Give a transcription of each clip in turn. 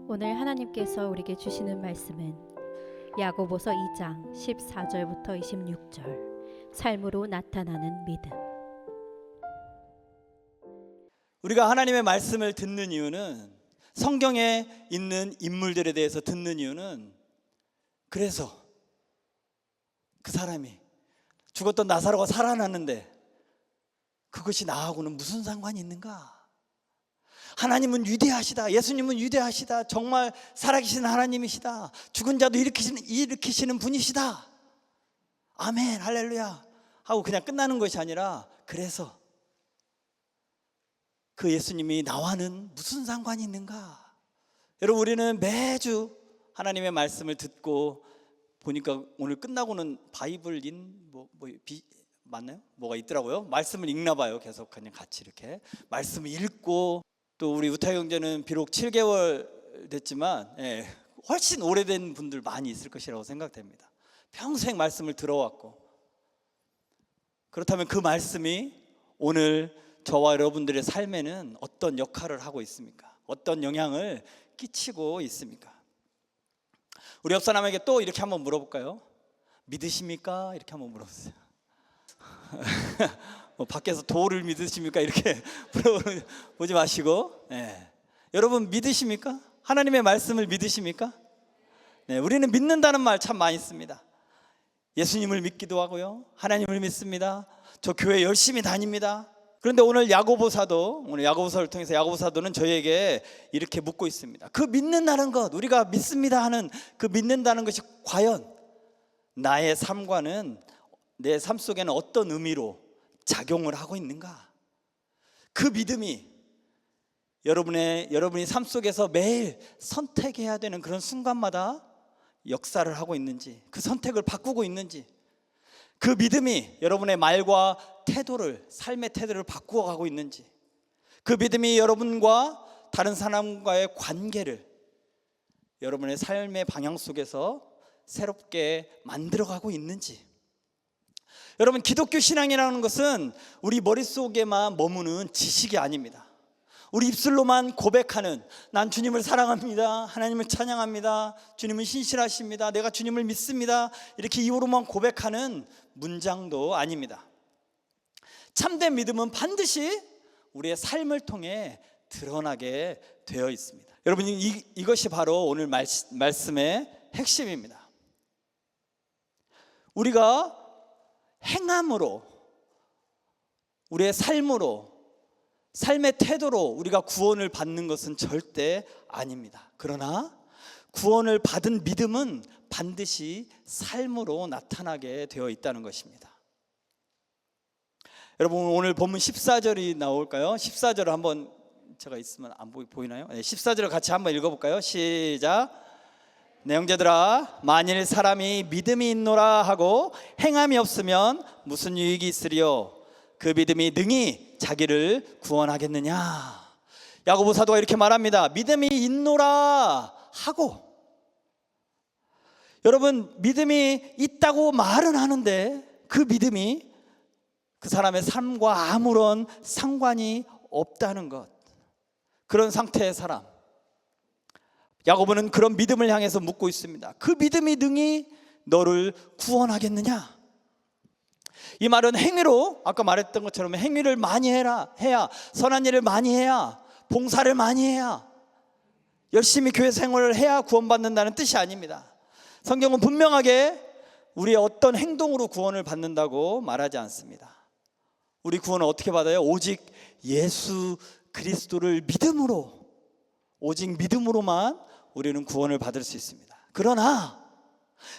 오늘 하나님께서 우리에게 주시는 말씀은 야고보서 2장 14절부터 26절, 삶으로 나타나는 믿음. 우리가 하나님의 말씀을 듣는 이유는, 성경에 있는 인물들에 대해서 듣는 이유는, 그래서 그 사람이 죽었던 나사로가 살아났는데 그것이 나하고는 무슨 상관이 있는가? 하나님은 위대하시다. 예수님은 위대하시다. 정말 살아계신 하나님이시다. 죽은 자도 일으키시는 분이시다. 아멘, 할렐루야 하고 그냥 끝나는 것이 아니라, 그래서 그 예수님이 나와는 무슨 상관이 있는가? 여러분, 우리는 매주 하나님의 말씀을 듣고 보니까 오늘 끝나고는 바이블인 맞나요? 뭐가 있더라고요. 말씀을 읽나 봐요. 계속 그냥 같이 이렇게 말씀을 읽고, 또 우리 우타 형제는 비록 7개월 됐지만 훨씬 오래된 분들 많이 있을 것이라고 생각됩니다. 평생 말씀을 들어왔고, 그렇다면 그 말씀이 오늘 저와 여러분들의 삶에는 어떤 역할을 하고 있습니까? 어떤 영향을 끼치고 있습니까? 우리 옆 사람에게 또 이렇게 한번 물어볼까요? 믿으십니까? 이렇게 한번 물어보세요. 밖에서 도를 믿으십니까? 이렇게 물어보지 마시고, 여러분 믿으십니까? 하나님의 말씀을 믿으십니까? 네, 우리는 믿는다는 말 참 많이 씁니다. 예수님을 믿기도 하고요, 하나님을 믿습니다. 저 교회 열심히 다닙니다. 그런데 오늘 야고보서를 통해서 야고보 사도는 저희에게 이렇게 묻고 있습니다. 그 믿는다는 것, 우리가 믿습니다 하는 그 믿는다는 것이 과연 나의 삶과는, 내 삶 속에는 어떤 의미로 작용을 하고 있는가? 그 믿음이 여러분이 삶 속에서 매일 선택해야 되는 그런 순간마다 역사를 하고 있는지, 그 선택을 바꾸고 있는지, 그 믿음이 여러분의 말과 태도를, 삶의 태도를 바꾸어 가고 있는지, 그 믿음이 여러분과 다른 사람과의 관계를 여러분의 삶의 방향 속에서 새롭게 만들어가고 있는지. 여러분, 기독교 신앙이라는 것은 우리 머릿속에만 머무는 지식이 아닙니다. 우리 입술로만 고백하는, 난 주님을 사랑합니다, 하나님을 찬양합니다, 주님은 신실하십니다, 내가 주님을 믿습니다, 이렇게 입으로만 고백하는 문장도 아닙니다. 참된 믿음은 반드시 우리의 삶을 통해 드러나게 되어 있습니다. 여러분, 이것이 바로 오늘 말씀의 핵심입니다. 우리가 행함으로, 우리의 삶으로, 삶의 태도로 우리가 구원을 받는 것은 절대 아닙니다. 그러나 구원을 받은 믿음은 반드시 삶으로 나타나게 되어 있다는 것입니다. 여러분, 오늘 본문 14절이 나올까요? 14절을 한번, 제가 있으면 안 보이나요? 14절을 같이 한번 읽어볼까요? 시작. 내 형제들아, 만일 사람이 믿음이 있노라 하고 행함이 없으면 무슨 유익이 있으리요? 그 믿음이 능히 자기를 구원하겠느냐? 야고보 사도가 이렇게 말합니다. 믿음이 있노라 하고, 여러분, 믿음이 있다고 말은 하는데 그 믿음이 그 사람의 삶과 아무런 상관이 없다는 것, 그런 상태의 사람, 야고보는 그런 믿음을 향해서 묻고 있습니다. 그 믿음이 능히 너를 구원하겠느냐? 이 말은 행위로, 아까 말했던 것처럼 행위를 많이 해야, 선한 일을 많이 해야, 봉사를 많이 해야, 열심히 교회 생활을 해야 구원받는다는 뜻이 아닙니다. 성경은 분명하게 우리의 어떤 행동으로 구원을 받는다고 말하지 않습니다. 우리 구원은 어떻게 받아요? 오직 예수 그리스도를 믿음으로, 오직 믿음으로만 우리는 구원을 받을 수 있습니다. 그러나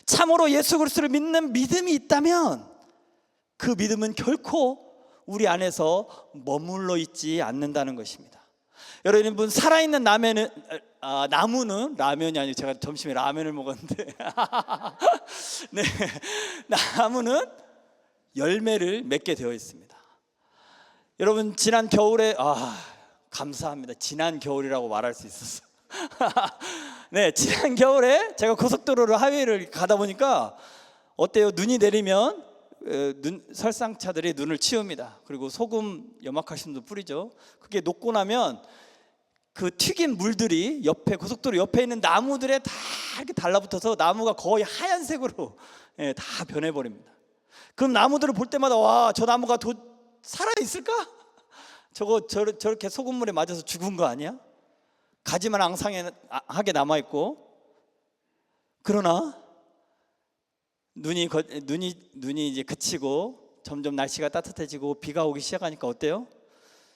참으로 예수 그리스도를 믿는 믿음이 있다면 그 믿음은 결코 우리 안에서 머물러 있지 않는다는 것입니다. 여러분, 살아있는 나무는 라면이 아니고, 제가 점심에 라면을 먹었는데 네, 나무는 열매를 맺게 되어 있습니다. 여러분, 지난 겨울에 감사합니다. 지난 겨울이라고 말할 수 있었어요. 네, 지난 겨울에 제가 고속도로를 하이웨이를 가다 보니까 어때요? 눈이 내리면 설상차들이 눈을 치웁니다. 그리고 소금 염화칼슘도 뿌리죠. 그게 녹고 나면 그 튀긴 물들이 옆에 고속도로 옆에 있는 나무들에 다 이렇게 달라붙어서 나무가 거의 하얀색으로 다 변해버립니다. 그럼 나무들을 볼 때마다 와, 저 나무가 살아 있을까? 저렇게 소금물에 맞아서 죽은 거 아니야? 가지만 앙상하게 남아 있고. 그러나 눈이 이제 그치고 점점 날씨가 따뜻해지고 비가 오기 시작하니까 어때요?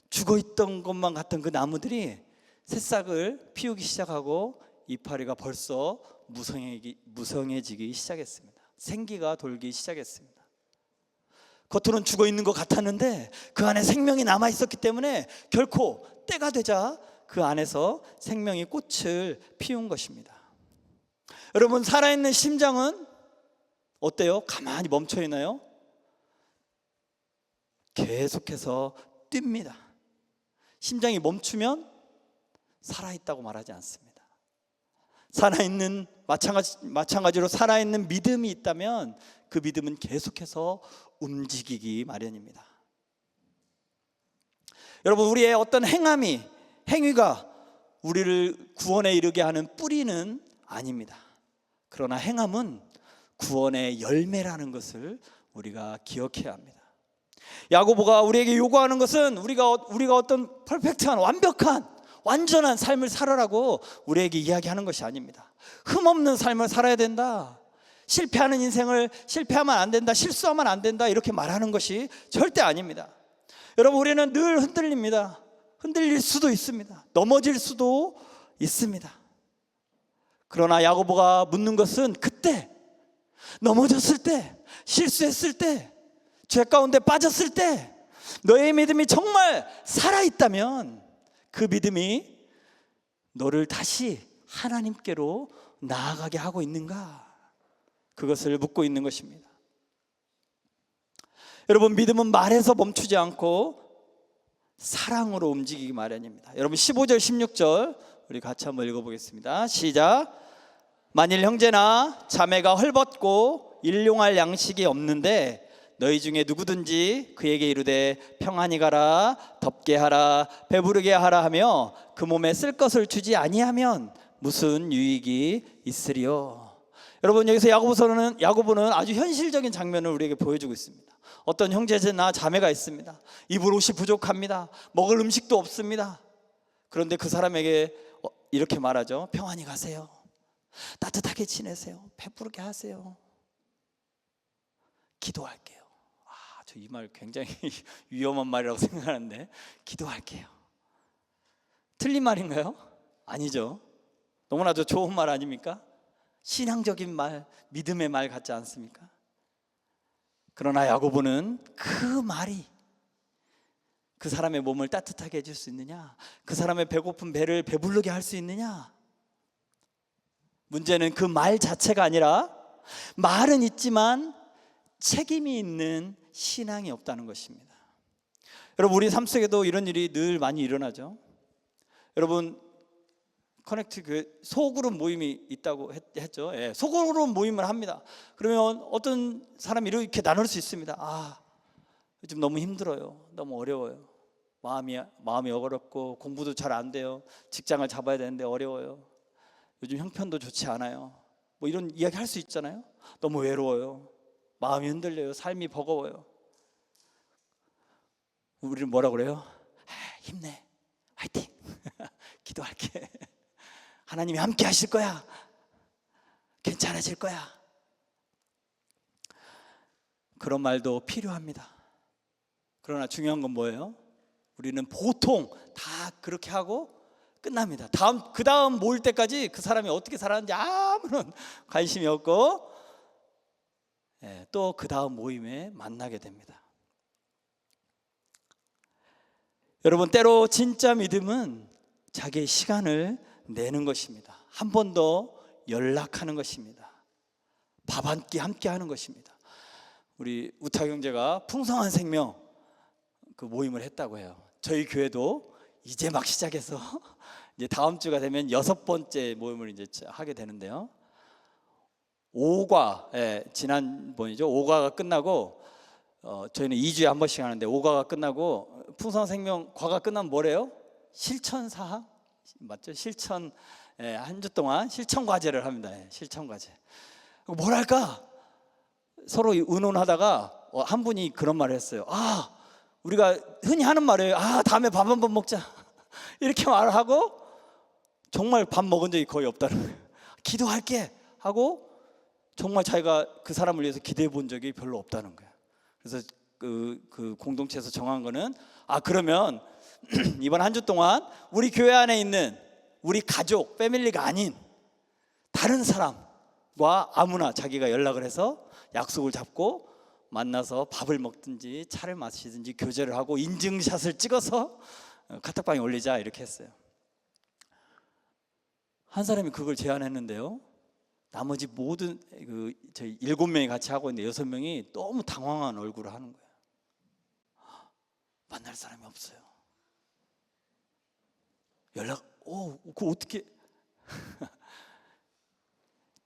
죽어 있던 것만 같던 그 나무들이 새싹을 피우기 시작하고 이파리가 벌써 무성해지기 시작했습니다. 생기가 돌기 시작했습니다. 겉으로는 죽어 있는 것 같았는데 그 안에 생명이 남아 있었기 때문에 결코 때가 되자 그 안에서 생명이 꽃을 피운 것입니다. 여러분, 살아있는 심장은 어때요? 가만히 멈춰 있나요? 계속해서 뜁니다. 심장이 멈추면 살아있다고 말하지 않습니다. 마찬가지로 살아있는 믿음이 있다면 그 믿음은 계속해서 움직이기 마련입니다. 여러분, 우리의 어떤 행위가 우리를 구원에 이르게 하는 뿌리는 아닙니다. 그러나 행함은 구원의 열매라는 것을 우리가 기억해야 합니다. 야고보가 우리에게 요구하는 것은 우리가 어떤 퍼펙트한 완전한 삶을 살아라고 우리에게 이야기하는 것이 아닙니다. 흠없는 삶을 살아야 된다, 실패하는 인생을 실패하면 안 된다, 실수하면 안 된다, 이렇게 말하는 것이 절대 아닙니다. 여러분, 우리는 늘 흔들립니다. 흔들릴 수도 있습니다. 넘어질 수도 있습니다. 그러나 야고보가 묻는 것은 그때 넘어졌을 때, 실수했을 때, 죄 가운데 빠졌을 때 너의 믿음이 정말 살아있다면 그 믿음이 너를 다시 하나님께로 나아가게 하고 있는가? 그것을 묻고 있는 것입니다. 여러분, 믿음은 말에서 멈추지 않고 사랑으로 움직이기 마련입니다. 여러분, 15절 16절 우리 같이 한번 읽어보겠습니다. 시작. 만일 형제나 자매가 헐벗고 일용할 양식이 없는데 너희 중에 누구든지 그에게 이르되 평안히 가라, 덥게 하라, 배부르게 하라 하며 그 몸에 쓸 것을 주지 아니하면 무슨 유익이 있으리요? 여러분, 여기서 야고보는 아주 현실적인 장면을 우리에게 보여주고 있습니다. 어떤 형제나 자매가 있습니다. 입을 옷이 부족합니다. 먹을 음식도 없습니다. 그런데 그 사람에게 이렇게 말하죠. 평안히 가세요. 따뜻하게 지내세요. 배부르게 하세요. 기도할게요. 저 이 말 굉장히 위험한 말이라고 생각하는데, 기도할게요. 틀린 말인가요? 아니죠. 너무나도 좋은 말 아닙니까? 신앙적인 말, 믿음의 말 같지 않습니까? 그러나 야고보는 그 말이 그 사람의 몸을 따뜻하게 해줄 수 있느냐, 그 사람의 배고픈 배를 배부르게 할 수 있느냐, 문제는 그 말 자체가 아니라 말은 있지만 책임이 있는 신앙이 없다는 것입니다. 여러분, 우리 삶 속에도 이런 일이 늘 많이 일어나죠. 여러분, 커넥트 교회 소그룹 모임이 있다고 했죠. 예, 소그룹 모임을 합니다. 그러면 어떤 사람이 이렇게 나눌 수 있습니다. 요즘 너무 힘들어요. 너무 어려워요. 마음이 어렵고 공부도 잘 안 돼요. 직장을 잡아야 되는데 어려워요. 요즘 형편도 좋지 않아요. 뭐 이런 이야기 할 수 있잖아요. 너무 외로워요. 마음이 흔들려요. 삶이 버거워요. 우리는 뭐라 그래요? 힘내, 화이팅. 기도할게. 하나님이 함께 하실 거야. 괜찮아질 거야. 그런 말도 필요합니다. 그러나 중요한 건 뭐예요? 우리는 보통 다 그렇게 하고 끝납니다. 그 다음 모일 때까지 그 사람이 어떻게 살았는지 아무런 관심이 없고, 또 그 다음 모임에 만나게 됩니다. 여러분, 때로 진짜 믿음은 자기의 시간을 내는 것입니다. 한 번 더 연락하는 것입니다. 밥 한 끼 함께 하는 것입니다. 우리 우타 형제가 풍성한 생명 그 모임을 했다고 해요. 저희 교회도 이제 막 시작해서 이제 다음 주가 되면 6번째 모임을 이제 하게 되는데요. 5과, 지난번이죠. 5과가 끝나고 저희는 2주에 한 번씩 하는데 5과가 끝나고 풍성한 생명 과가 끝나면 뭐래요? 실천사항? 맞죠? 실천, 한 주 동안 실천 과제를 합니다. 실천 과제. 뭐랄까 서로 의논하다가 한 분이 그런 말을 했어요. 우리가 흔히 하는 말이에요. 다음에 밥 한 번 먹자 이렇게 말을 하고 정말 밥 먹은 적이 거의 없다는 거예요. 기도할게 하고 정말 자기가 그 사람을 위해서 기도해 본 적이 별로 없다는 거예요. 그래서 그 공동체에서 정한 거는 그러면 이번 한 주 동안 우리 교회 안에 있는 우리 가족, 패밀리가 아닌 다른 사람과 아무나 자기가 연락을 해서 약속을 잡고 만나서 밥을 먹든지 차를 마시든지 교제를 하고 인증샷을 찍어서 카톡방에 올리자 이렇게 했어요. 한 사람이 그걸 제안했는데요, 나머지 모든 저희 7명이 같이 하고 있는데 6명이 너무 당황한 얼굴을 하는 거예요. 만날 사람이 없어요. 그거 어떻게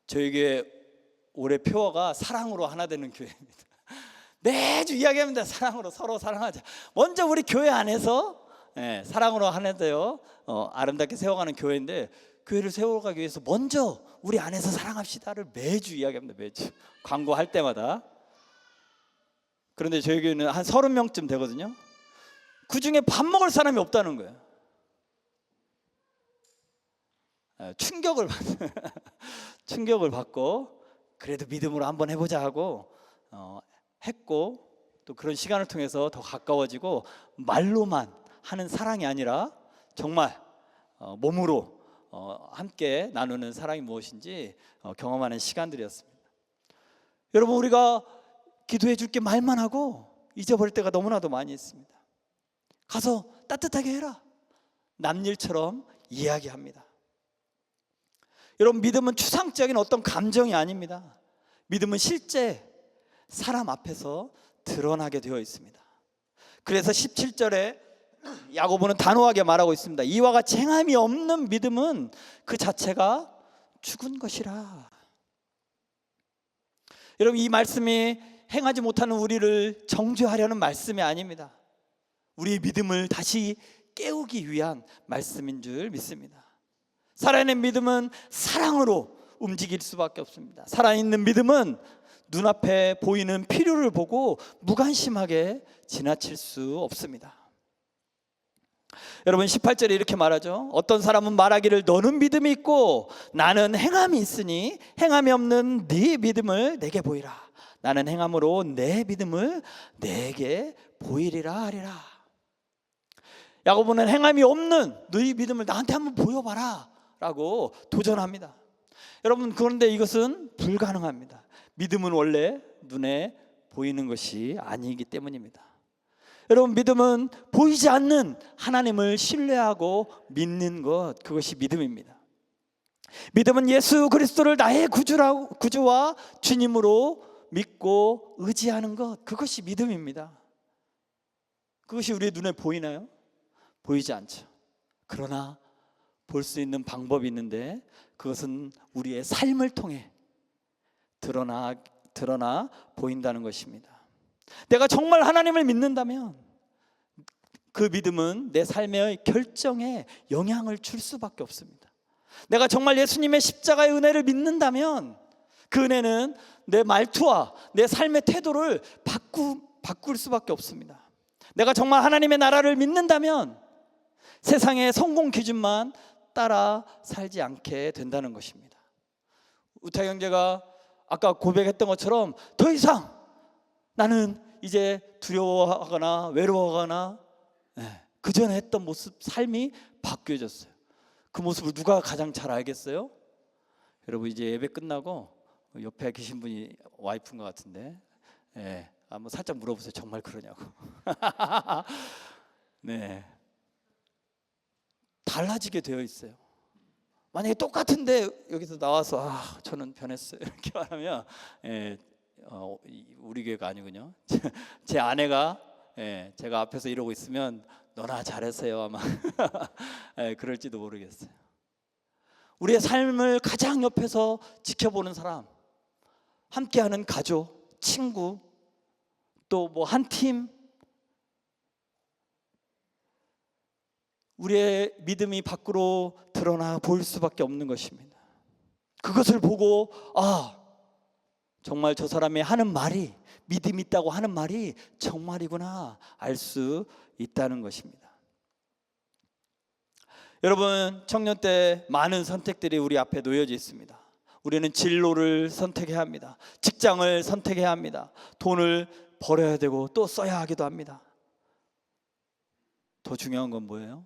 저에게 올해 표어가 사랑으로 하나 되는 교회입니다. 매주 이야기합니다. 사랑으로 서로 사랑하자. 먼저 우리 교회 안에서 사랑으로 하나 되어 아름답게 세워가는 교회인데, 교회를 세워가기 위해서 먼저 우리 안에서 사랑합시다를 매주 이야기합니다. 매주 광고할 때마다. 그런데 저희 교회는 한 30명쯤 되거든요. 그 중에 밥 먹을 사람이 없다는 거예요. 충격을 받고 그래도 믿음으로 한번 해보자 하고 했고, 또 그런 시간을 통해서 더 가까워지고 말로만 하는 사랑이 아니라 정말 몸으로 함께 나누는 사랑이 무엇인지 경험하는 시간들이었습니다. 여러분, 우리가 기도해 줄게 말만 하고 잊어버릴 때가 너무나도 많이 있습니다. 가서 따뜻하게 해라, 남일처럼 이야기합니다. 여러분, 믿음은 추상적인 어떤 감정이 아닙니다. 믿음은 실제 사람 앞에서 드러나게 되어 있습니다. 그래서 17절에 야고보는 단호하게 말하고 있습니다. 이와 같이 행함이 없는 믿음은 그 자체가 죽은 것이라. 여러분, 이 말씀이 행하지 못하는 우리를 정죄하려는 말씀이 아닙니다. 우리의 믿음을 다시 깨우기 위한 말씀인 줄 믿습니다. 살아있는 믿음은 사랑으로 움직일 수밖에 없습니다. 살아있는 믿음은 눈앞에 보이는 필요를 보고 무관심하게 지나칠 수 없습니다. 여러분, 18절에 이렇게 말하죠. 어떤 사람은 말하기를 너는 믿음이 있고 나는 행함이 있으니 행함이 없는 네 믿음을 내게 보이라. 나는 행함으로 내 믿음을 내게 보이리라 하리라. 야고보는 행함이 없는 너희 믿음을 나한테 한번 보여봐라 라고 도전합니다. 여러분, 그런데 이것은 불가능합니다. 믿음은 원래 눈에 보이는 것이 아니기 때문입니다. 여러분, 믿음은 보이지 않는 하나님을 신뢰하고 믿는 것, 그것이 믿음입니다. 믿음은 예수 그리스도를 나의 구주와 주님으로 믿고 의지하는 것, 그것이 믿음입니다. 그것이 우리의 눈에 보이나요? 보이지 않죠. 그러나 볼 수 있는 방법이 있는데, 그것은 우리의 삶을 통해 드러나 보인다는 것입니다. 내가 정말 하나님을 믿는다면 그 믿음은 내 삶의 결정에 영향을 줄 수밖에 없습니다. 내가 정말 예수님의 십자가의 은혜를 믿는다면 그 은혜는 내 말투와 내 삶의 태도를 바꿀 수밖에 없습니다. 내가 정말 하나님의 나라를 믿는다면 세상의 성공 기준만 따라 살지 않게 된다는 것입니다. 우타 형제가 아까 고백했던 것처럼 더 이상 나는 이제 두려워하거나 외로워하거나 그 전에 했던 모습, 삶이 바뀌어졌어요. 그 모습을 누가 가장 잘 알겠어요? 여러분, 이제 예배 끝나고 옆에 계신 분이 와이프인 것 같은데, 한번 살짝 물어보세요. 정말 그러냐고. 네, 달라지게 되어 있어요. 만약에 똑같은데 여기서 나와서 저는 변했어요 이렇게 말하면 우리 교회가 아니군요. 제 아내가 제가 앞에서 이러고 있으면 너나 잘했어요 아마 그럴지도 모르겠어요. 우리의 삶을 가장 옆에서 지켜보는 사람, 함께하는 가족, 친구, 또 뭐 한 팀, 우리의 믿음이 밖으로 드러나 보일 수밖에 없는 것입니다. 그것을 보고 정말 저 사람이 하는 말이, 믿음이 있다고 하는 말이 정말이구나 알 수 있다는 것입니다. 여러분, 청년 때 많은 선택들이 우리 앞에 놓여져 있습니다. 우리는 진로를 선택해야 합니다. 직장을 선택해야 합니다. 돈을 벌어야 되고 또 써야 하기도 합니다. 더 중요한 건 뭐예요?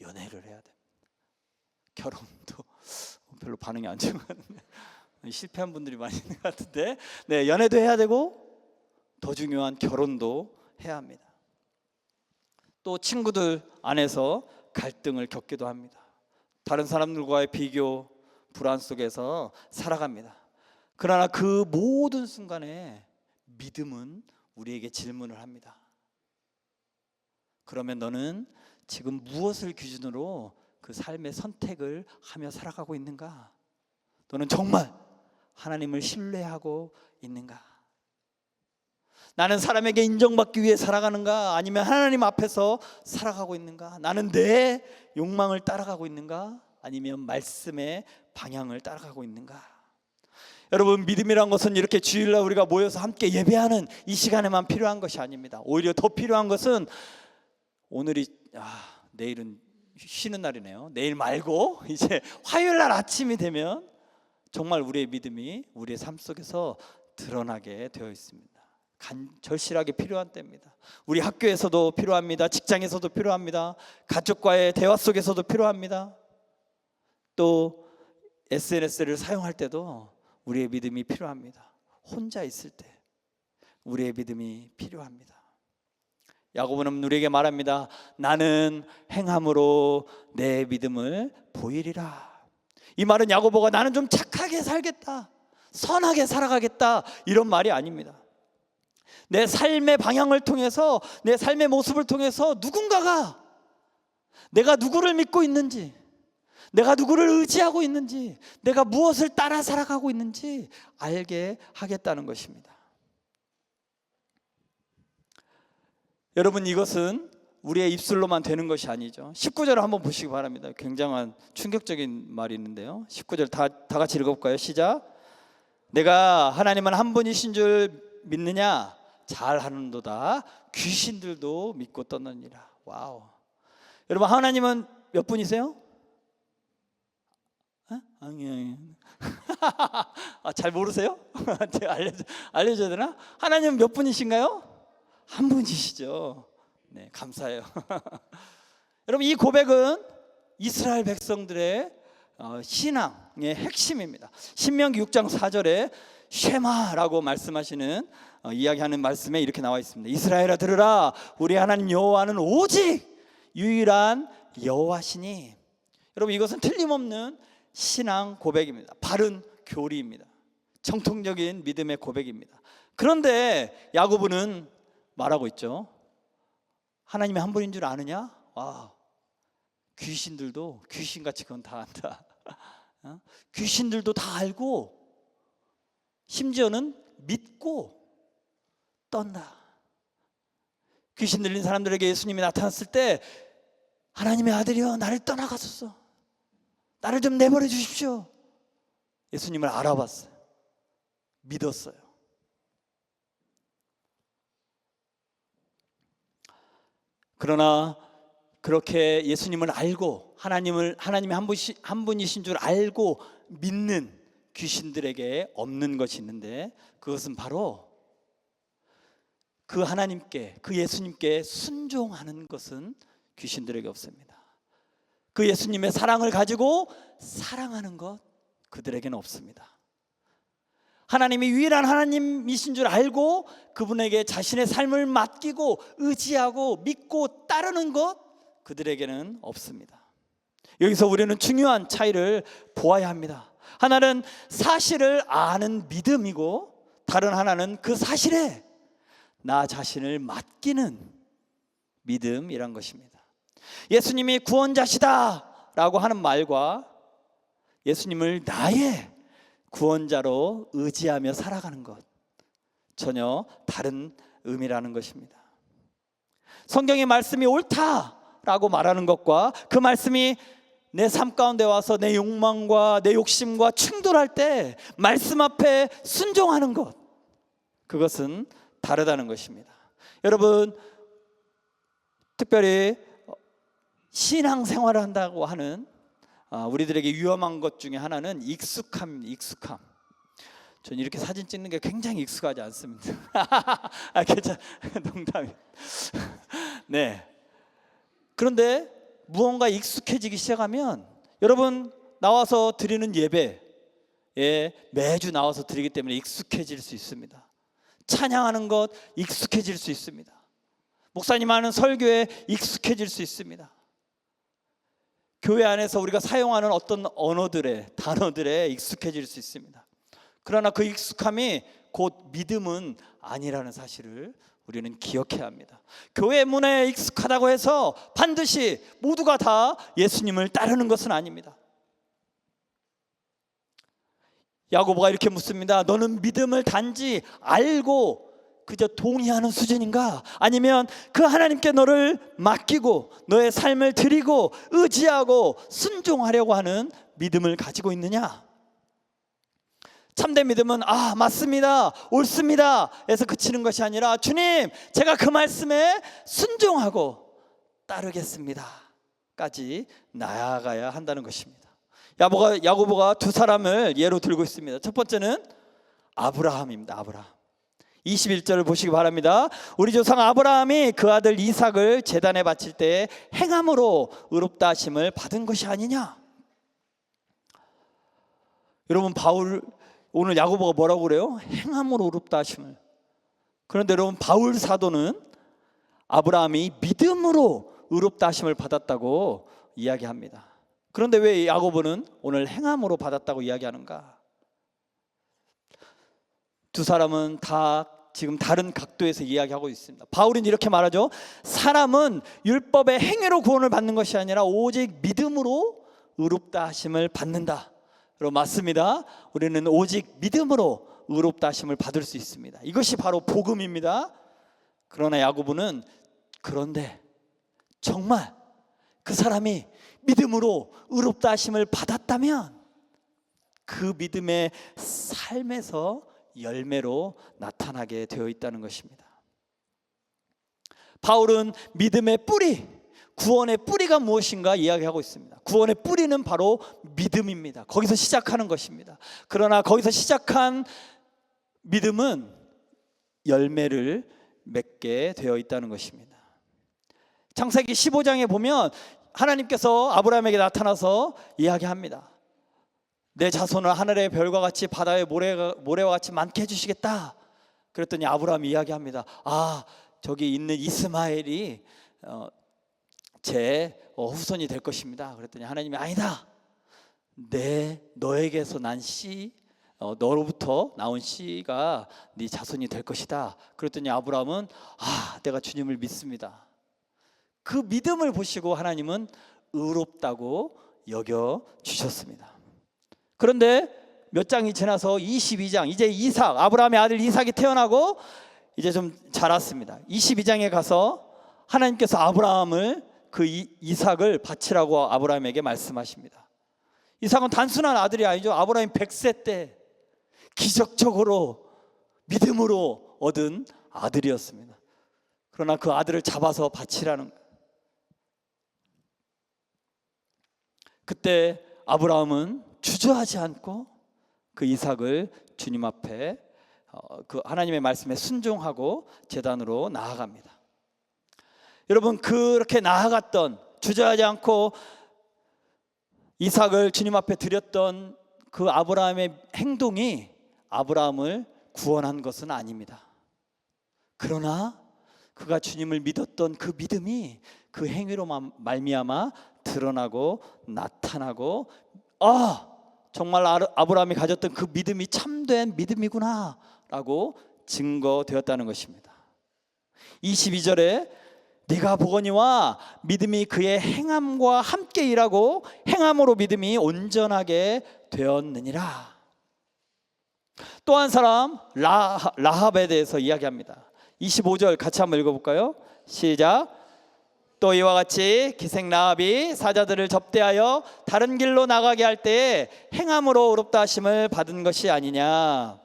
연애를 해야 됩니다. 결혼도 별로 반응이 안 좋은 것 같은데, 실패한 분들이 많이 있는 것 같은데, 네, 연애도 해야 되고 더 중요한 결혼도 해야 합니다. 또 친구들 안에서 갈등을 겪기도 합니다. 다른 사람들과의 비교, 불안 속에서 살아갑니다. 그러나 그 모든 순간에 믿음은 우리에게 질문을 합니다. 그러면 너는 지금 무엇을 기준으로 그 삶의 선택을 하며 살아가고 있는가? 너는 정말 하나님을 신뢰하고 있는가? 나는 사람에게 인정받기 위해 살아가는가? 아니면 하나님 앞에서 살아가고 있는가? 나는 내 욕망을 따라가고 있는가? 아니면 말씀의 방향을 따라가고 있는가? 여러분, 믿음이란 것은 이렇게 주일날 우리가 모여서 함께 예배하는 이 시간에만 필요한 것이 아닙니다. 오히려 더 필요한 것은 오늘이 내일은 쉬는 날이네요. 내일 말고 이제 화요일날 아침이 되면 정말 우리의 믿음이 우리의 삶 속에서 드러나게 되어 있습니다. 절실하게 필요한 때입니다. 우리 학교에서도 필요합니다. 직장에서도 필요합니다. 가족과의 대화 속에서도 필요합니다. 또 SNS를 사용할 때도 우리의 믿음이 필요합니다. 혼자 있을 때 우리의 믿음이 필요합니다. 야고보는 우리에게 말합니다. 나는 행함으로 내 믿음을 보이리라. 이 말은 야고보가 나는 좀 착하게 살겠다, 선하게 살아가겠다 이런 말이 아닙니다. 내 삶의 방향을 통해서, 내 삶의 모습을 통해서 누군가가 내가 누구를 믿고 있는지, 내가 누구를 의지하고 있는지, 내가 무엇을 따라 살아가고 있는지 알게 하겠다는 것입니다. 여러분, 이것은 우리의 입술로만 되는 것이 아니죠. 19절을 한번 보시기 바랍니다. 굉장한 충격적인 말이 있는데요. 19절 다 같이 읽어볼까요? 시작. 내가 하나님은 한 분이신 줄 믿느냐? 잘하는도다. 귀신들도 믿고 떠느니라. 와우. 여러분, 하나님은 몇 분이세요? 아니. 잘 모르세요? 제가 알려줘야 되나? 하나님은 몇 분이신가요? 한 분이시죠. 네, 감사해요. 여러분, 이 고백은 이스라엘 백성들의 신앙의 핵심입니다. 신명기 6장 4절에 쉐마라고 말씀하시는 이야기하는 말씀에 이렇게 나와 있습니다. 이스라엘아 들으라, 우리 하나님 여호와는 오직 유일한 여호와시니. 여러분, 이것은 틀림없는 신앙 고백입니다. 바른 교리입니다. 정통적인 믿음의 고백입니다. 그런데 야고보는 말하고 있죠. 하나님이 한 분인 줄 아느냐? 귀신들도 귀신같이 그건 다 안다. 귀신들도 다 알고 심지어는 믿고 떤다. 귀신 들린 사람들에게 예수님이 나타났을 때 하나님의 아들이여 나를 떠나가소서, 나를 좀 내버려 주십시오. 예수님을 알아봤어요. 믿었어요. 그러나 그렇게 예수님을 알고 하나님이 한 분이신 줄 알고 믿는 귀신들에게 없는 것이 있는데, 그것은 바로 그 하나님께, 그 예수님께 순종하는 것은 귀신들에게 없습니다. 그 예수님의 사랑을 가지고 사랑하는 것 그들에게는 없습니다. 하나님이 유일한 하나님이신 줄 알고 그분에게 자신의 삶을 맡기고 의지하고 믿고 따르는 것 그들에게는 없습니다. 여기서 우리는 중요한 차이를 보아야 합니다. 하나는 사실을 아는 믿음이고, 다른 하나는 그 사실에 나 자신을 맡기는 믿음이란 것입니다. 예수님이 구원자시다 라고 하는 말과 예수님을 나의 구원자로 의지하며 살아가는 것, 전혀 다른 의미라는 것입니다. 성경의 말씀이 옳다 라고 말하는 것과 그 말씀이 내 삶 가운데 와서 내 욕망과 내 욕심과 충돌할 때 말씀 앞에 순종하는 것, 그것은 다르다는 것입니다. 여러분, 특별히 신앙생활을 한다고 하는 우리들에게 위험한 것 중에 하나는 익숙함입니다. 익숙함. 전 이렇게 사진 찍는 게 굉장히 익숙하지 않습니다. 괜찮아, 농담이에요. 네. 그런데 무언가 익숙해지기 시작하면, 여러분 나와서 드리는 예배에 매주 나와서 드리기 때문에 익숙해질 수 있습니다. 찬양하는 것 익숙해질 수 있습니다. 목사님 하는 설교에 익숙해질 수 있습니다. 교회 안에서 우리가 사용하는 어떤 단어들에 익숙해질 수 있습니다. 그러나 그 익숙함이 곧 믿음은 아니라는 사실을 우리는 기억해야 합니다. 교회 문화에 익숙하다고 해서 반드시 모두가 다 예수님을 따르는 것은 아닙니다. 야고보가 이렇게 묻습니다. 너는 믿음을 단지 알고 그저 동의하는 수준인가? 아니면 그 하나님께 너를 맡기고 너의 삶을 드리고 의지하고 순종하려고 하는 믿음을 가지고 있느냐? 참된 믿음은 맞습니다, 옳습니다 에서 그치는 것이 아니라 주님, 제가 그 말씀에 순종하고 따르겠습니다 까지 나아가야 한다는 것입니다. 야고보가 두 사람을 예로 들고 있습니다. 첫 번째는 아브라함입니다. 아브라함. 21절을 보시기 바랍니다. 우리 조상 아브라함이 그 아들 이삭을 제단에 바칠 때 행함으로 의롭다 하심을 받은 것이 아니냐? 여러분, 오늘 야고보가 뭐라고 그래요? 행함으로 의롭다 하심을. 그런데 여러분, 바울 사도는 아브라함이 믿음으로 의롭다 하심을 받았다고 이야기합니다. 그런데 왜 야고보는 오늘 행함으로 받았다고 이야기하는가? 두 사람은 다 지금 다른 각도에서 이야기하고 있습니다. 바울은 이렇게 말하죠. 사람은 율법의 행위로 구원을 받는 것이 아니라 오직 믿음으로 의롭다 하심을 받는다. 여러분, 맞습니다. 우리는 오직 믿음으로 의롭다 하심을 받을 수 있습니다. 이것이 바로 복음입니다. 그러나 야고보는 그런데 정말 그 사람이 믿음으로 의롭다 하심을 받았다면 그 믿음의 삶에서 열매로 나타나게 되어 있다는 것입니다. 바울은 믿음의 뿌리, 구원의 뿌리가 무엇인가 이야기하고 있습니다. 구원의 뿌리는 바로 믿음입니다. 거기서 시작하는 것입니다. 그러나 거기서 시작한 믿음은 열매를 맺게 되어 있다는 것입니다. 창세기 15장에 보면 하나님께서 아브라함에게 나타나서 이야기합니다. 내 자손을 하늘의 별과 같이 바다의 모래와 같이 많게 해주시겠다. 그랬더니 아브라함이 이야기합니다. 저기 있는 이스마엘이 제 후손이 될 것입니다. 그랬더니 하나님이 아니다. 너에게서 난 씨, 너로부터 나온 씨가 네 자손이 될 것이다. 그랬더니 아브라함은 내가 주님을 믿습니다. 그 믿음을 보시고 하나님은 의롭다고 여겨 주셨습니다. 그런데 몇 장이 지나서 22장, 이제 아브라함의 아들 이삭이 태어나고 이제 좀 자랐습니다. 22장에 가서 하나님께서 아브라함을 그 이삭을 바치라고 아브라함에게 말씀하십니다. 이삭은 단순한 아들이 아니죠. 아브라함이 100세 때 기적적으로 믿음으로 얻은 아들이었습니다. 그러나 그 아들을 잡아서 바치라는 거예요. 그때 아브라함은 주저하지 않고 그 이삭을 주님 앞에 그 하나님의 말씀에 순종하고 제단으로 나아갑니다. 여러분, 그렇게 나아갔던, 주저하지 않고 이삭을 주님 앞에 드렸던 그 아브라함의 행동이 아브라함을 구원한 것은 아닙니다. 그러나 그가 주님을 믿었던 그 믿음이 그 행위로 말미암아 드러나고 나타나고 정말 아브라함이 가졌던 그 믿음이 참된 믿음이구나 라고 증거되었다는 것입니다. 22절에 네가 보거니와 믿음이 그의 행함과 함께 일하고 행함으로 믿음이 온전하게 되었느니라. 또 한 사람 라합에 대해서 이야기합니다. 25절 같이 한번 읽어볼까요? 시작. 또 이와 같이 기생 라합이 사자들을 접대하여 다른 길로 나가게 할 때에 행함으로 의롭다 하심을 받은 것이 아니냐.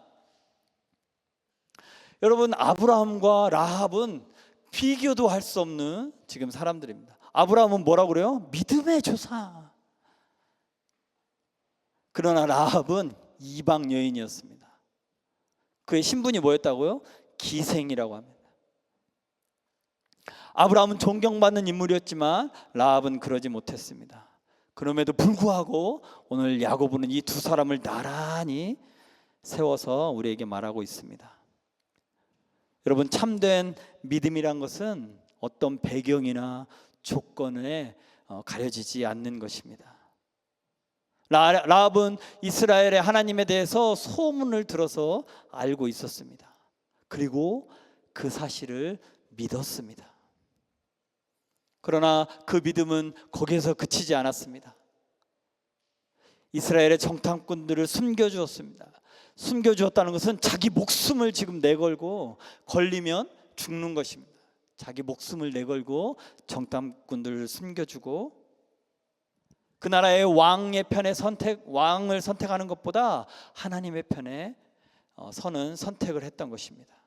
여러분, 아브라함과 라합은 비교도 할 수 없는 지금 사람들입니다. 아브라함은 뭐라고 그래요? 믿음의 조사. 그러나 라합은 이방 여인이었습니다. 그의 신분이 뭐였다고요? 기생이라고 합니다. 아브라함은 존경받는 인물이었지만 라합은 그러지 못했습니다. 그럼에도 불구하고 오늘 야고보는 이 두 사람을 나란히 세워서 우리에게 말하고 있습니다. 여러분, 참된 믿음이란 것은 어떤 배경이나 조건에 가려지지 않는 것입니다. 라합은 이스라엘의 하나님에 대해서 소문을 들어서 알고 있었습니다. 그리고 그 사실을 믿었습니다. 그러나 그 믿음은 거기에서 그치지 않았습니다. 이스라엘의 정탐꾼들을 숨겨주었습니다. 숨겨주었다는 것은 자기 목숨을 지금 내걸고 걸리면 죽는 것입니다. 자기 목숨을 내걸고 정탐꾼들을 숨겨주고 그 나라의 왕의 편에 왕을 선택하는 것보다 하나님의 편에 서는 선택을 했던 것입니다.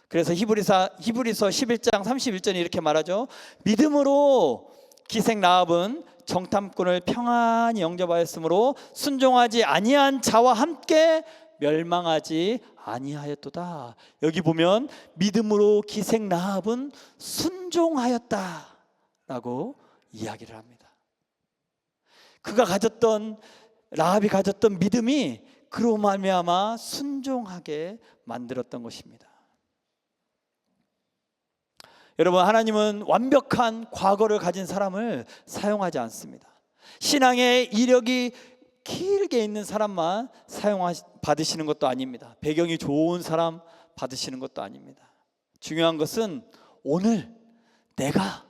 그래서 히브리서 11장 31절에 이렇게 말하죠. 믿음으로 기생 라합은 정탐꾼을 평안히 영접하였으므로 순종하지 아니한 자와 함께 멸망하지 아니하였도다. 여기 보면 믿음으로 기생 라합은 순종하였다라고 이야기를 합니다. 라합이 가졌던 믿음이 그로 말미암아 순종하게 만들었던 것입니다. 여러분, 하나님은 완벽한 과거를 가진 사람을 사용하지 않습니다. 신앙의 이력이 길게 있는 사람만 받으시는 것도 아닙니다. 배경이 좋은 사람 받으시는 것도 아닙니다. 중요한 것은 오늘 내가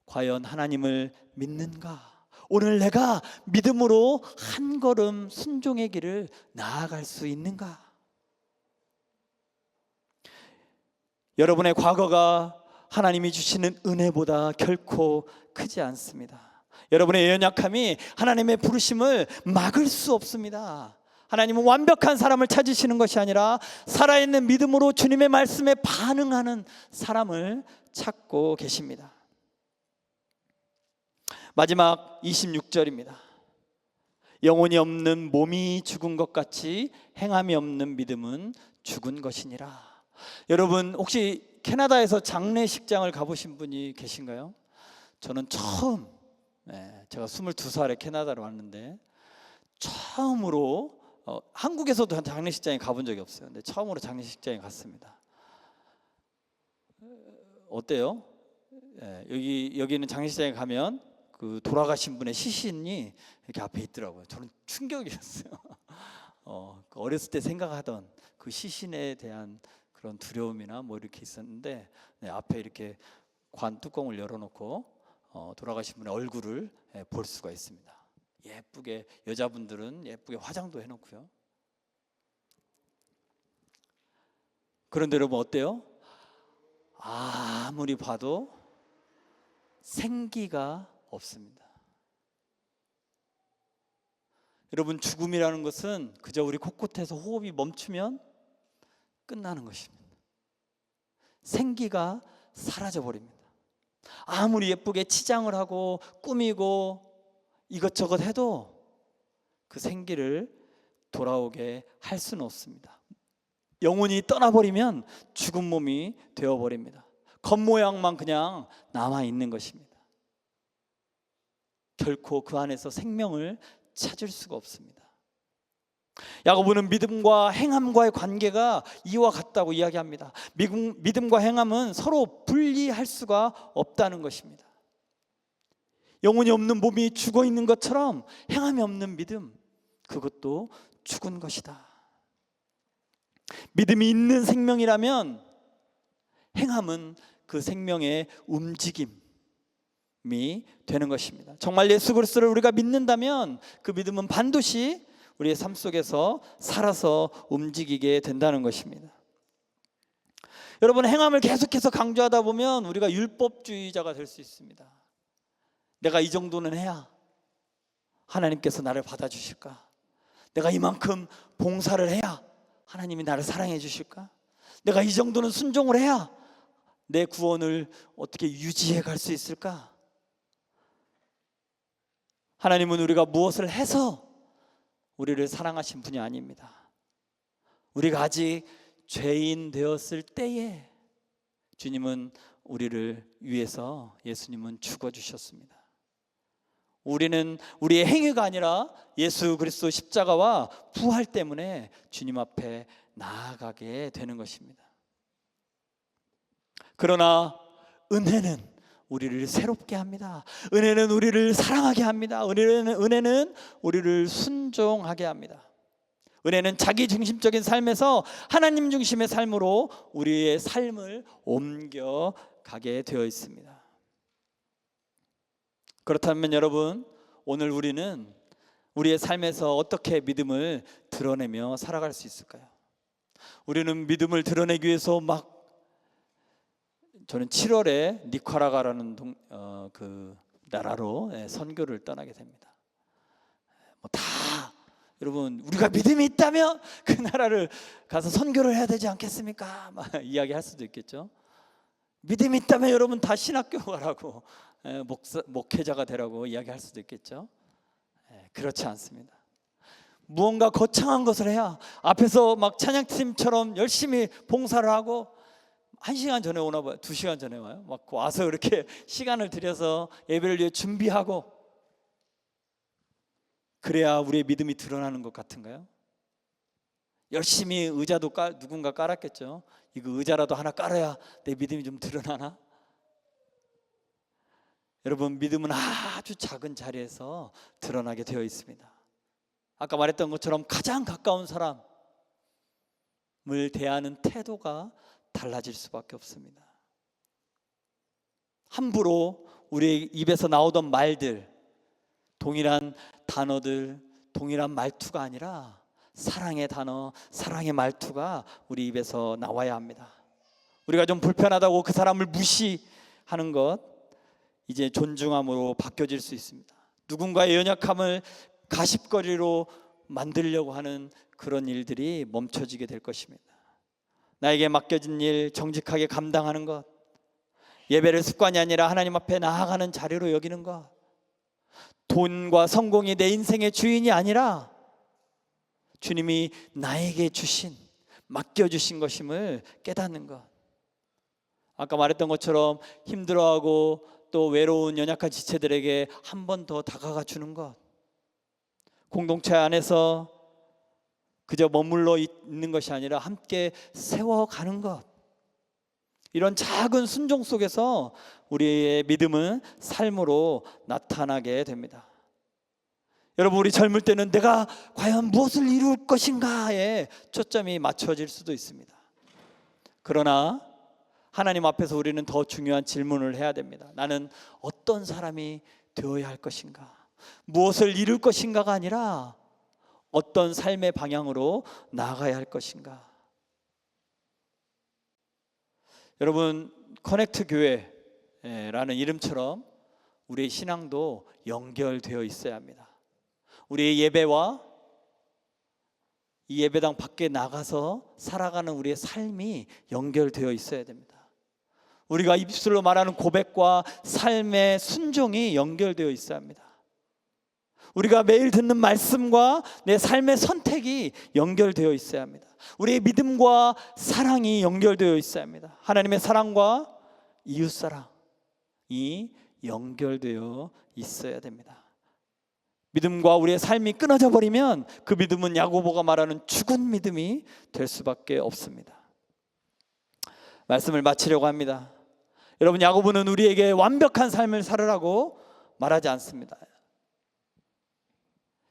과연 하나님을 믿는가? 오늘 내가 믿음으로 한 걸음 순종의 길을 나아갈 수 있는가? 여러분의 과거가 하나님이 주시는 은혜보다 결코 크지 않습니다. 여러분의 연약함이 하나님의 부르심을 막을 수 없습니다. 하나님은 완벽한 사람을 찾으시는 것이 아니라 살아있는 믿음으로 주님의 말씀에 반응하는 사람을 찾고 계십니다. 마지막 26절입니다. 영혼이 없는 몸이 죽은 것 같이 행함이 없는 믿음은 죽은 것이니라. 여러분, 혹시 캐나다에서 장례식장을 가보신 분이 계신가요? 저는 처음, 제가 22살에 캐나다로 왔는데 처음으로 한국에서도 장례식장에 가본 적이 없어요. 근데 처음으로 장례식장에 갔습니다. 어때요? 여기는 장례식장에 가면 그 돌아가신 분의 시신이 이렇게 앞에 있더라고요. 저는 충격이었어요. 어렸을 때 생각하던 그 시신에 대한 그런 두려움이나 뭐 이렇게 있었는데 앞에 이렇게 관 뚜껑을 열어놓고 돌아가신 분의 얼굴을 볼 수가 있습니다. 예쁘게, 여자분들은 예쁘게 화장도 해놓고요. 그런데 여러분, 어때요? 아무리 봐도 생기가 없습니다. 여러분, 죽음이라는 것은 그저 우리 코끝에서 호흡이 멈추면 끝나는 것입니다. 생기가 사라져 버립니다. 아무리 예쁘게 치장을 하고 꾸미고 이것저것 해도 그 생기를 돌아오게 할 수는 없습니다. 영혼이 떠나버리면 죽은 몸이 되어버립니다. 겉모양만 그냥 남아있는 것입니다. 결코 그 안에서 생명을 찾을 수가 없습니다. 야고보는 믿음과 행함과의 관계가 이와 같다고 이야기합니다. 믿음과 행함은 서로 분리할 수가 없다는 것입니다. 영혼이 없는 몸이 죽어 있는 것처럼 행함이 없는 믿음, 그것도 죽은 것이다. 믿음이 있는 생명이라면 행함은 그 생명의 움직임이 되는 것입니다. 정말 예수 그리스도를 우리가 믿는다면 그 믿음은 반드시 우리의 삶 속에서 살아서 움직이게 된다는 것입니다. 여러분, 행함을 계속해서 강조하다 보면 우리가 율법주의자가 될 수 있습니다. 내가 이 정도는 해야 하나님께서 나를 받아주실까? 내가 이만큼 봉사를 해야 하나님이 나를 사랑해 주실까? 내가 이 정도는 순종을 해야 내 구원을 어떻게 유지해 갈 수 있을까? 하나님은 우리가 무엇을 해서 우리를 사랑하신 분이 아닙니다. 우리가 아직 죄인 되었을 때에 주님은 우리를 위해서 예수님은 죽어주셨습니다. 우리는 우리의 행위가 아니라 예수 그리스도 십자가와 부활 때문에 주님 앞에 나아가게 되는 것입니다. 그러나 은혜는 우리를 새롭게 합니다. 은혜는 우리를 사랑하게 합니다. 은혜는 우리를 순종하게 합니다. 은혜는 자기 중심적인 삶에서 하나님 중심의 삶으로 우리의 삶을 옮겨가게 되어 있습니다. 그렇다면 여러분, 오늘 우리는 우리의 삶에서 어떻게 믿음을 드러내며 살아갈 수 있을까요? 우리는 믿음을 드러내기 위해서 저는 7월에 니카라과라는 그 나라로 선교를 떠나게 됩니다. 여러분, 우리가 믿음이 있다면 그 나라를 가서 선교를 해야 되지 않겠습니까? 이야기할 수도 있겠죠. 믿음이 있다면 여러분 다 신학교 가라고, 목회자가 되라고 이야기할 수도 있겠죠. 그렇지 않습니다. 무언가 거창한 것을 해야, 앞에서 찬양팀처럼 열심히 봉사를 하고 1시간 전에 오나 봐요. 2시간 전에 와요. 와서 이렇게 시간을 들여서 예배를 위해 준비하고, 그래야 우리의 믿음이 드러나는 것 같은가요? 열심히 의자도 누군가 깔았겠죠. 이거 의자라도 하나 깔아야 내 믿음이 좀 드러나나? 여러분, 믿음은 아주 작은 자리에서 드러나게 되어 있습니다. 아까 말했던 것처럼 가장 가까운 사람을 대하는 태도가 달라질 수밖에 없습니다. 함부로 우리 입에서 나오던 말들, 동일한 단어들, 동일한 말투가 아니라 사랑의 단어, 사랑의 말투가 우리 입에서 나와야 합니다. 우리가 좀 불편하다고 그 사람을 무시하는 것, 이제 존중함으로 바뀌어질 수 있습니다. 누군가의 연약함을 가십거리로 만들려고 하는 그런 일들이 멈춰지게 될 것입니다. 나에게 맡겨진 일 정직하게 감당하는 것, 예배를 습관이 아니라 하나님 앞에 나아가는 자리로 여기는 것, 돈과 성공이 내 인생의 주인이 아니라 주님이 나에게 주신, 맡겨주신 것임을 깨닫는 것. 아까 말했던 것처럼 힘들어하고 또 외로운 연약한 지체들에게 한 번 더 다가가 주는 것, 공동체 안에서 그저 머물러 있는 것이 아니라 함께 세워가는 것, 이런 작은 순종 속에서 우리의 믿음은 삶으로 나타나게 됩니다. 여러분, 우리 젊을 때는 내가 과연 무엇을 이룰 것인가에 초점이 맞춰질 수도 있습니다. 그러나 하나님 앞에서 우리는 더 중요한 질문을 해야 됩니다. 나는 어떤 사람이 되어야 할 것인가? 무엇을 이룰 것인가가 아니라 어떤 삶의 방향으로 나아가야 할 것인가? 여러분, 커넥트 교회라는 이름처럼 우리의 신앙도 연결되어 있어야 합니다. 우리의 예배와 이 예배당 밖에 나가서 살아가는 우리의 삶이 연결되어 있어야 됩니다. 우리가 입술로 말하는 고백과 삶의 순종이 연결되어 있어야 합니다. 우리가 매일 듣는 말씀과 내 삶의 선택이 연결되어 있어야 합니다. 우리의 믿음과 사랑이 연결되어 있어야 합니다. 하나님의 사랑과 이웃사랑이 연결되어 있어야 됩니다. 믿음과 우리의 삶이 끊어져 버리면 그 믿음은 야고보가 말하는 죽은 믿음이 될 수밖에 없습니다. 말씀을 마치려고 합니다. 여러분, 야고보는 우리에게 완벽한 삶을 살으라고 말하지 않습니다.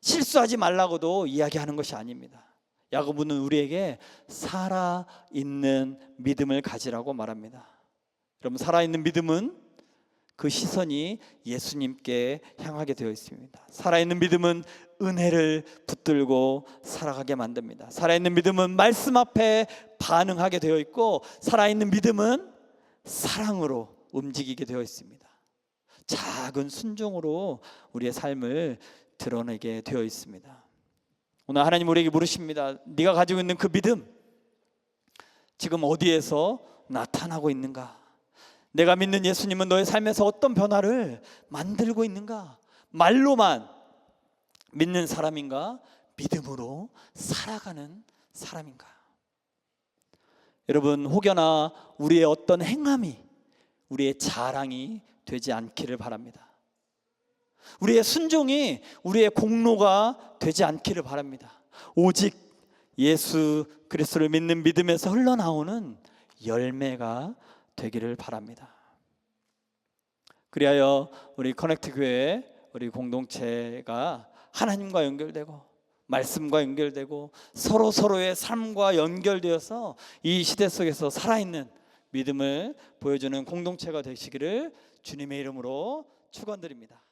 실수하지 말라고도 이야기하는 것이 아닙니다. 야고보는 우리에게 살아있는 믿음을 가지라고 말합니다. 여러분, 살아있는 믿음은 그 시선이 예수님께 향하게 되어 있습니다. 살아있는 믿음은 은혜를 붙들고 살아가게 만듭니다. 살아있는 믿음은 말씀 앞에 반응하게 되어 있고, 살아있는 믿음은 사랑으로 움직이게 되어 있습니다. 작은 순종으로 우리의 삶을 드러내게 되어 있습니다. 오늘 하나님 우리에게 물으십니다. 네가 가지고 있는 그 믿음 지금 어디에서 나타나고 있는가? 내가 믿는 예수님은 너의 삶에서 어떤 변화를 만들고 있는가? 말로만 믿는 사람인가? 믿음으로 살아가는 사람인가? 여러분, 혹여나 우리의 어떤 행함이 우리의 자랑이 되지 않기를 바랍니다. 우리의 순종이 우리의 공로가 되지 않기를 바랍니다. 오직 예수 그리스도를 믿는 믿음에서 흘러나오는 열매가 되기를 바랍니다. 그리하여 우리 커넥트 교회, 우리 공동체가 하나님과 연결되고 말씀과 연결되고 서로의 삶과 연결되어서 이 시대 속에서 살아있는 믿음을 보여주는 공동체가 되시기를 주님의 이름으로 축원드립니다.